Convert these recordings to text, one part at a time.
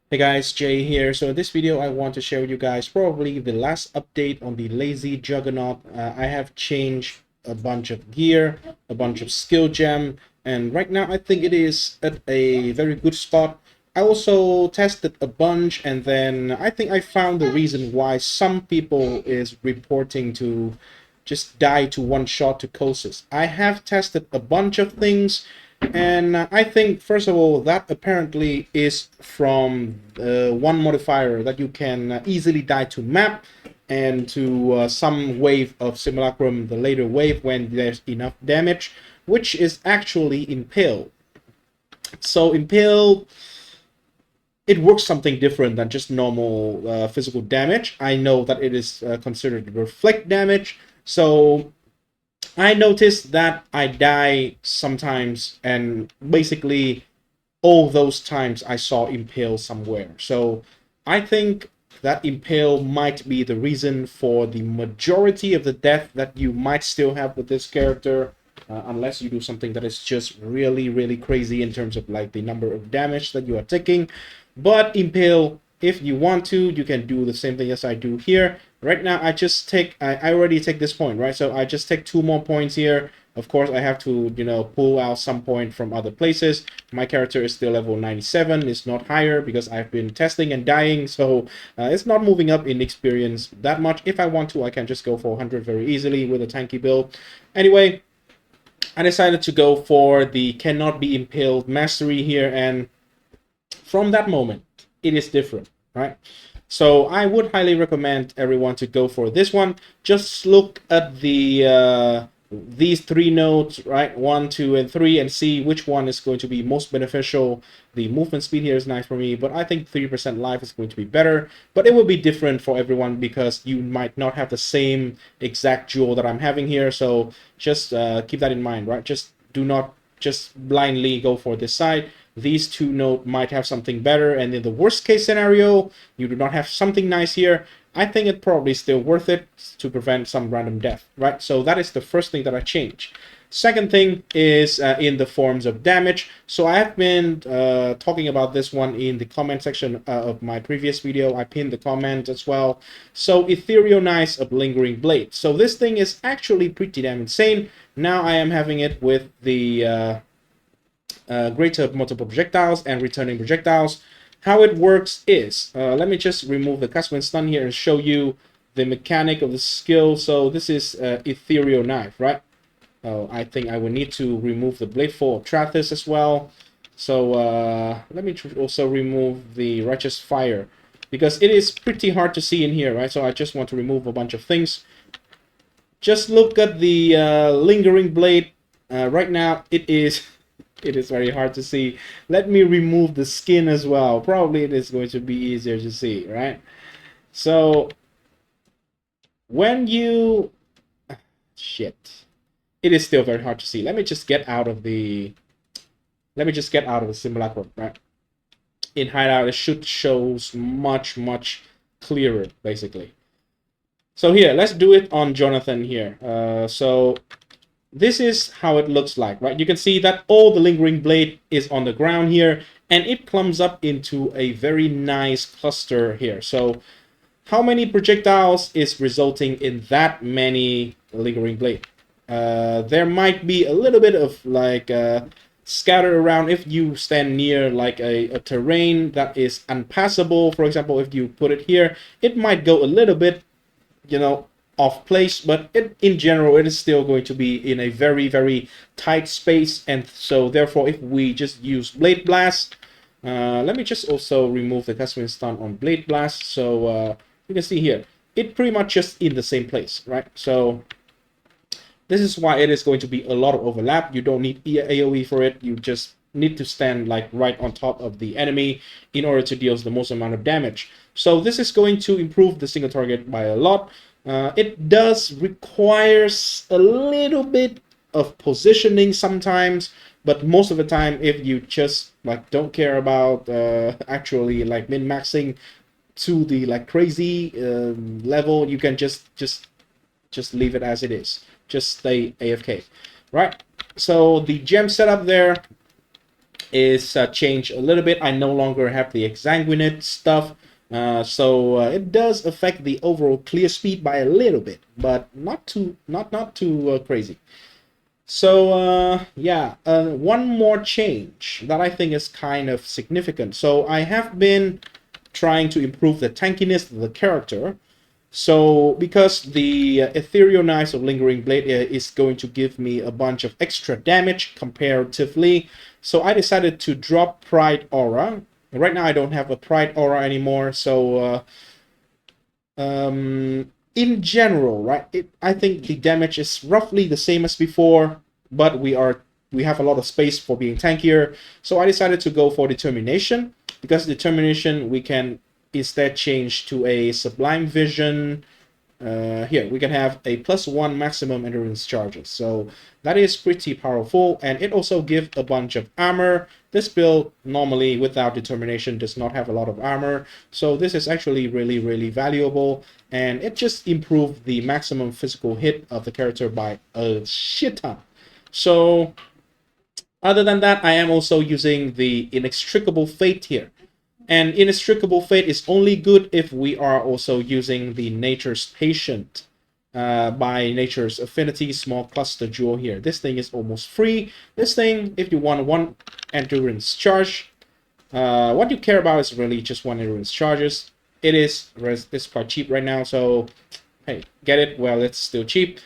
Hey guys, Jay here. So in this video, I want to share with you guys probably the last update on the Lazy Juggernaut. I have changed a bunch of gear, a bunch of skill gem, and right now I think it is at a very good spot. I also tested a bunch, and then I think I found the reason why some people is reporting to just die to one shot to Kosis. I have tested a bunch of things, and I think, first of all, that apparently is from one modifier that you can easily die to map and to some wave of simulacrum, the later wave when there's enough damage, which is actually impale. So impale, it works something different than just normal physical damage. I know that it is considered reflect damage, so I noticed that I die sometimes, and basically all those times I saw impale somewhere. So I think that impale might be the reason for the majority of the death that you might still have with this character, unless you do something that is just really, really crazy in terms of like the number of damage that you are taking. But impale, if you want to, you can do the same thing as I do here. Right now, I already take this point, right? So I just take 2 more points here. Of course, I have to, pull out some point from other places. My character is still level 97. It's not higher because I've been testing and dying. So it's not moving up in experience that much. If I want to, I can just go for 100 very easily with a tanky build. Anyway, I decided to go for the cannot be impaled mastery here. And from that moment, it is different, right? So I would highly recommend everyone to go for this one. Just look at the these 3 nodes, right? 1, 2, and 3, and see which one is going to be most beneficial. The movement speed here is nice for me, but I think 3% life is going to be better. But it will be different for everyone because you might not have the same exact jewel that I'm having here. So just keep that in mind, right? Just do not just blindly go for this side. These 2 nodes might have something better, and in the worst case scenario, you do not have something nice here. I think it probably still worth it to prevent some random death, right? So that is the first thing that I change. Second thing is in the forms of damage. So I have been talking about this one in the comment section of my previous video. I pinned the comment as well. So Ethereal Nice of Lingering Blade. So this thing is actually pretty damn insane. Now I am having it with the greater multiple projectiles and returning projectiles. How it works is, let me just remove the custom stun here and show you the mechanic of the skill. So this is Ethereal Knife, right? I think I will need to remove the Bladeful of Trathis as well. So let me also remove the Righteous Fire, because it is pretty hard to see in here, right? So I just want to remove a bunch of things. Just look at the Lingering Blade. Right now, it is very hard to see. Let me remove the skin as well. Probably it is going to be easier to see, right? So when you shit, it is still very hard to see. Let me just get out of the simulacrum, right? In hideout, it should show much clearer, basically. So here, let's do it on Jonathan here. So this is how it looks like, right? You can see that all the lingering blade is on the ground here, and it clumps up into a very nice cluster here. So how many projectiles is resulting in that many lingering blade? There might be a little bit of like scatter around if you stand near like a terrain that is unpassable. For example, if you put it here, it might go a little bit, off place, but in general it is still going to be in a very tight space. And so therefore, if we just use Blade Blast, let me just also remove the custom stun on Blade Blast. So you can see here, it pretty much just in the same place, right? So this is why it is going to be a lot of overlap. You don't need AoE for it. You just need to stand like right on top of the enemy in order to deal the most amount of damage. So this is going to improve the single target by a lot. It does requires a little bit of positioning sometimes, but most of the time, if you just like don't care about actually like min-maxing to the like crazy level, you can just leave it as it is. Just stay AFK, right? So the gem setup there, is changed a little bit. I no longer have the exsanguinate stuff, so it does affect the overall clear speed by a little bit, but not too crazy. So yeah, one more change that I think is kind of significant. So I have been trying to improve the tankiness of the character. So because the Ethereal Knives of Lingering Blade is going to give me a bunch of extra damage comparatively, so I decided to drop Pride Aura. Right now I don't have a Pride Aura anymore, so in general, right, I think the damage is roughly the same as before, but we have a lot of space for being tankier. So I decided to go for Determination, because Determination we can instead change to a Sublime Vision. Here we can have a +1 maximum endurance charges, so that is pretty powerful, and it also gives a bunch of armor. This build normally without Determination does not have a lot of armor, so this is actually really valuable, and it just improved the maximum physical hit of the character by a shit ton. So other than that, I am also using the Inextricable Fate here. And Inextricable Fate is only good if we are also using the Nature's Patient by Nature's Affinity Small Cluster Jewel here. This thing is almost free. This thing, if you want one endurance charge, what you care about is really just one endurance charges. It's quite cheap right now, so hey, get it while it's still cheap.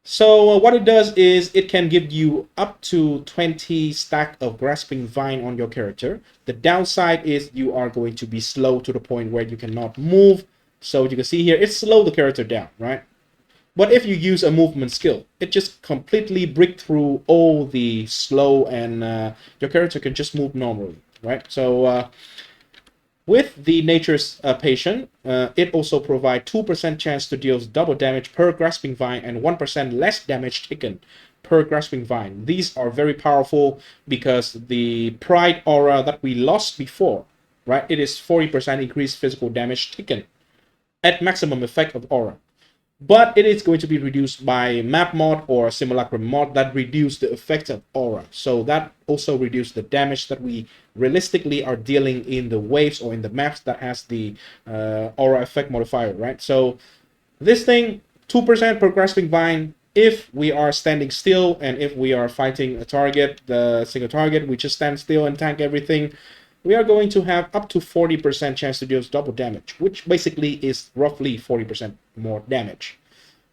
So what it does is it can give you up to 20 stack of Grasping Vine on your character. The downside is you are going to be slow to the point where you cannot move. So you can see here, it slows the character down, right? But if you use a movement skill, it just completely breaks through all the slow, and your character can just move normally, right? So with the Nature's Patient, it also provides 2% chance to deal double damage per Grasping Vine and 1% less damage taken per Grasping Vine. These are very powerful because the Pride Aura that we lost before, right? It is 40% increased physical damage taken at maximum effect of Aura. But it is going to be reduced by map mod or simulacrum mod that reduce the effect of aura. So that also reduces the damage that we realistically are dealing in the waves or in the maps that has the aura effect modifier, right? So this thing, 2% per Grasping Vine. If we are standing still and if we are fighting a target, the single target, we just stand still and tank everything, we are going to have up to 40% chance to deal double damage, which basically is roughly 40% more damage.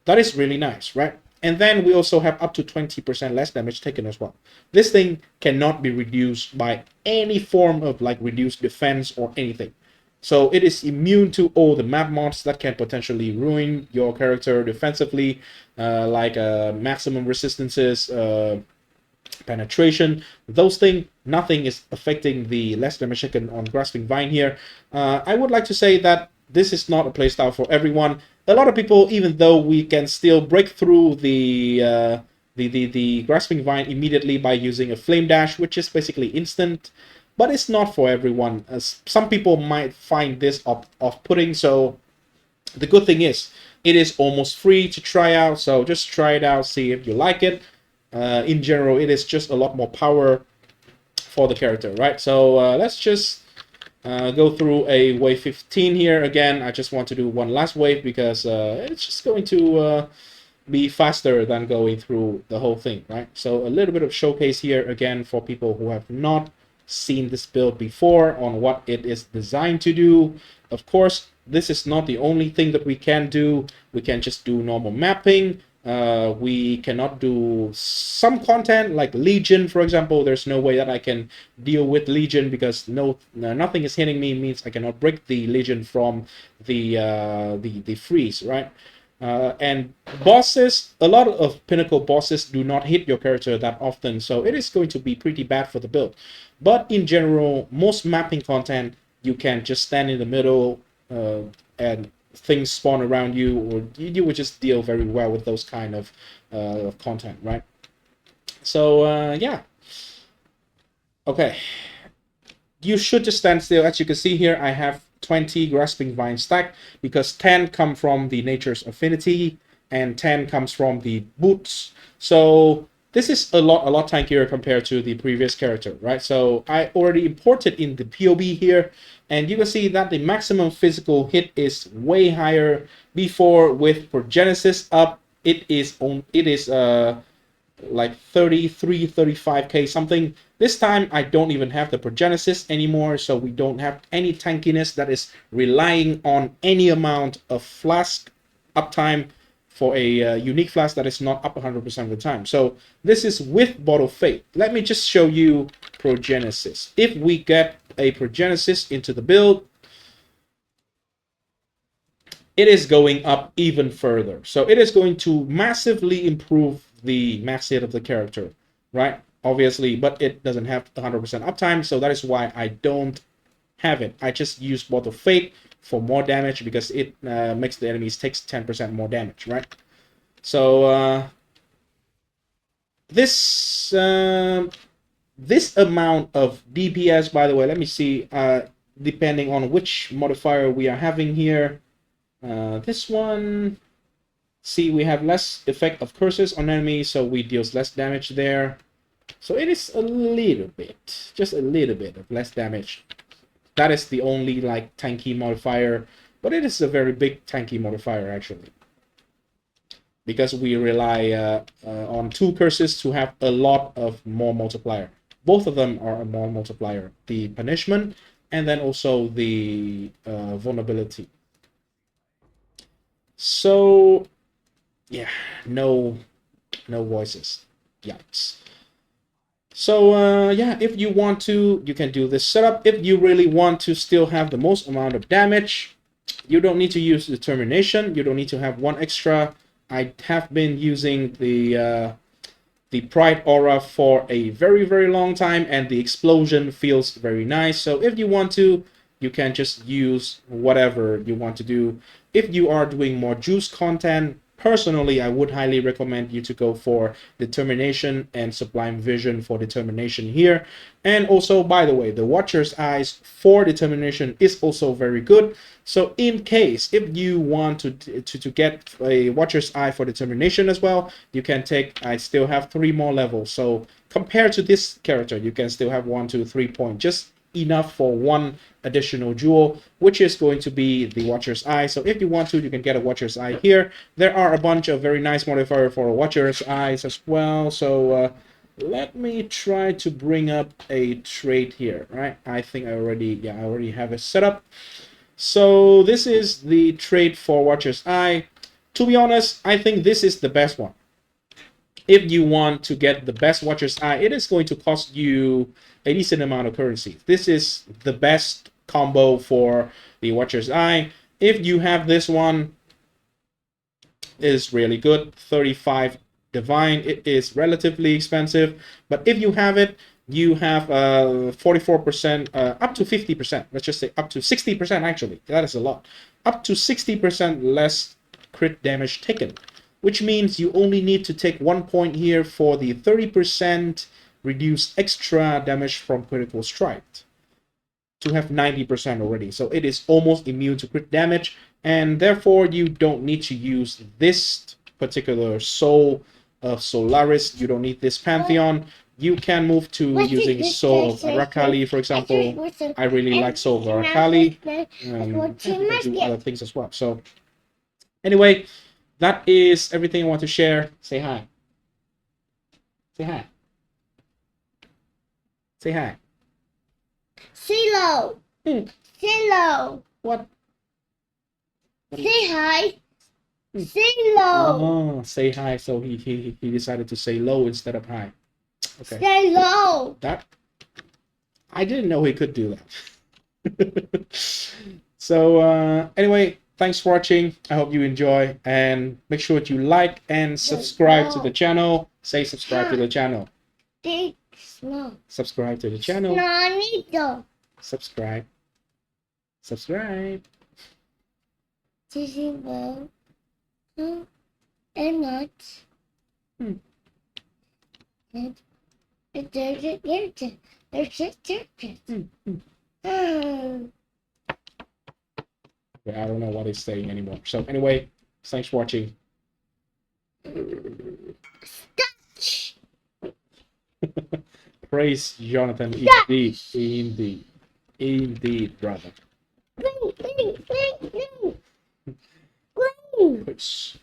That is really nice, right? And then we also have up to 20% less damage taken as well. This thing cannot be reduced by any form of like reduced defense or anything. So it is immune to all the map mods that can potentially ruin your character defensively, like maximum resistances, penetration, those things. Nothing is affecting the less damage taken on Grasping Vine here. I would like to say that this is not a playstyle for everyone. A lot of people, even though we can still break through the Grasping Vine immediately by using a Flame Dash, which is basically instant, but it's not for everyone. As some people might find this off-putting, so the good thing is it is almost free to try out, so just try it out, see if you like it. In general, it is just a lot more power for the character, right? So let's just go through a wave 15 here. Again, I just want to do one last wave because it's just going to be faster than going through the whole thing, right? So a little bit of showcase here again for people who have not seen this build before on what it is designed to do. Of course, this is not the only thing that we can do. We can just do normal mapping. We cannot do some content like Legion, for example. There's no way that I can deal with Legion because nothing is hitting me. Means I cannot break the Legion from the freeze, right? And bosses, a lot of Pinnacle bosses do not hit your character that often, so it is going to be pretty bad for the build. But in general, most mapping content, you can just stand in the middle and things spawn around you, or you would just deal very well with those kind of content, right? So yeah, okay, you should just stand still. As you can see here, I have 20 Grasping Vine stack because 10 come from the Nature's Affinity and 10 comes from the boots. So this is a lot tankier compared to the previous character, right? So I already imported in the POE here, and you can see that the maximum physical hit is way higher. Before, with Progenesis up, it is like 33, 35k something. This time I don't even have the Progenesis anymore, so we don't have any tankiness that is relying on any amount of flask uptime for a unique flask that is not up 100% of the time. So this is with Bottle Fate. Let me just show you Progenesis. If we get a Progenesis into the build, it is going up even further. So it is going to massively improve the max hit of the character, right? Obviously, but it doesn't have 100% uptime, so that is why I don't have it. I just use Bottle Fate for more damage because it makes the enemies takes 10% more damage, right? So this amount of DPS, by the way, let me see, depending on which modifier we are having here. This one, see, we have less effect of curses on enemies, so we deal less damage there. So it is a little bit, just a little bit of less damage. That is the only like tanky modifier, but it is a very big tanky modifier actually, because we rely on 2 curses to have a lot of more multiplier. Both of them are a more multiplier, the punishment and then also the vulnerability. So yeah, no voices. Yikes. So yeah, if you want to, you can do this setup. If you really want to still have the most amount of damage, you don't need to use determination. You don't need to have 1 extra. I have been using the Pride Aura for a very long time, and the explosion feels very nice. So if you want to, you can just use whatever you want to do. If you are doing more juice content, personally, I would highly recommend you to go for Determination and Sublime Vision for Determination here. And also, by the way, the Watcher's Eyes for Determination is also very good. So in case, if you want to get a Watcher's Eye for Determination as well, you can take, I still have 3 more levels. So compared to this character, you can still have 1, 2, 3 points. Just enough for 1 additional jewel, which is going to be the Watcher's Eye. So if you want to, you can get a Watcher's Eye here. There are a bunch of very nice modifiers for Watcher's Eyes as well. So let me try to bring up a trait here, right? I think I already have it set up. So this is the trait for Watcher's Eye. To be honest, I think this is the best one. If you want to get the best Watcher's Eye, it is going to cost you a decent amount of currency. This is the best combo for the Watcher's Eye. If you have this one, it is really good. 35 Divine. It is relatively expensive, but if you have it, you have 44%, up to 50%. Let's just say up to 60%. Actually, that is a lot. Up to 60% less crit damage taken, which means you only need to take 1 point here for the 30% reduced extra damage from critical strike to have 90% already. So it is almost immune to crit damage, and therefore you don't need to use this particular Soul of Solaris. You don't need this Pantheon. You can move to using Soul of Arakali, for example. I really like Soul of Arakali. You can do other things as well. So anyway, that is everything I want to share. Say hi. Say hi. Say hi. Say hello. Say hello. What? Say hi. Say hello. Oh, say hi. So he decided to say low instead of hi. Okay. Say hello. That I didn't know he could do that. So anyway, thanks for watching. I hope you enjoy, and make sure to like and subscribe to the channel. Say subscribe to the channel. Subscribe to the channel. Subscribe. Subscribe. And not. Okay, I don't know what he's saying anymore. So anyway, thanks for watching. Praise Jonathan, That- indeed, brother. Green, green, green, green. Green. Push.